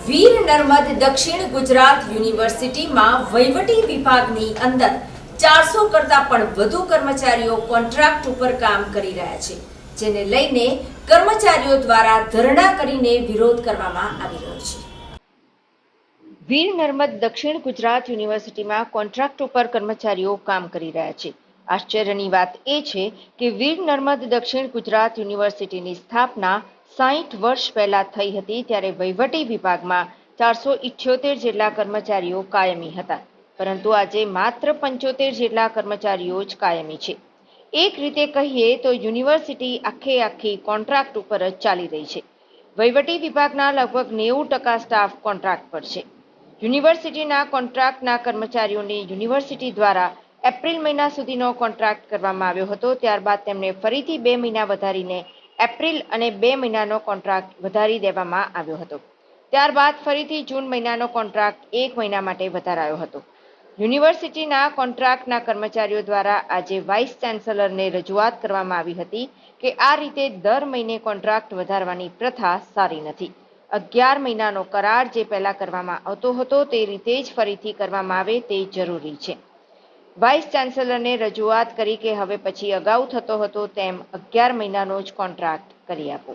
વીર નર્મદ દક્ષિણ ગુજરાત યુનિવર્સિટીમાં વહીવટી વિભાગની અંદર 400 કરતા પણ વધુ કર્મચારીઓ કોન્ટ્રાક્ટ ઉપર કામ કરી રહ્યા છે, જેને લઈને કર્મચારીઓ દ્વારા ધરણા કરીને વિરોધ કરવામાં આવી રહ્યો છે. વીર નર્મદ દક્ષિણ ગુજરાત યુનિવર્સિટીમાં કોન્ટ્રાક્ટ ઉપર કર્મચારીઓ કામ કરી રહ્યા છે. આશ્ચર્યની વાત એ છે કે વીર નર્મદ દક્ષિણ ગુજરાત યુનિવર્સિટીની સ્થાપના 60 વર્ષ પહેલા થઈ હતી, ત્યારે વહીવટી વિભાગમાં 478 જેટલા કર્મચારીઓ કાયમી હતા, પરંતુ આજે માત્ર 75 જેટલા કર્મચારીઓ જ કાયમી છે. એક રીતે કહીએ તો યુનિવર્સિટી આખી કોન્ટ્રાક્ટ ઉપર જ ચાલી રહી છે. વહીવટી વિભાગના લગભગ 90% સ્ટાફ કોન્ટ્રાક્ટ પર છે. યુનિવર્સિટીના કોન્ટ્રાક્ટના કર્મચારીઓને યુનિવર્સિટી દ્વારા એપ્રિલ મહિના સુધીનો કોન્ટ્રાક્ટ કરવામાં આવ્યો હતો. ત્યારબાદ તેમને ફરીથી 2 મહિના વધારીને એપ્રિલ અને 2 મહિનાનો કોન્ટ્રાક્ટ વધારી દેવામાં આવ્યો હતો. ત્યારબાદ ફરીથી જૂન મહિનાનો કોન્ટ્રાક્ટ 1 મહિના માટે વધારાયો હતો. યુનિવર્સિટીના કોન્ટ્રાક્ટના કર્મચારીઓ દ્વારા આજે વાઇસ ચાન્સેલરને રજૂઆત કરવામાં આવી હતી કે આ રીતે દર મહિને કોન્ટ્રાક્ટ વધારવાની પ્રથા સારી નથી. 11 મહિનાનો કરાર જે પહેલા કરવામાં આવતો હતો તે રીતે જ ફરીથી કરવામાં આવે તે જરૂરી છે. વાઇસ ચાન્સેલરને રજૂઆત કરી કે હવે પછી અગાઉ થતો હતો તેમ 11 મહિનાનો જ કોન્ટ્રાક્ટ કરી આપો.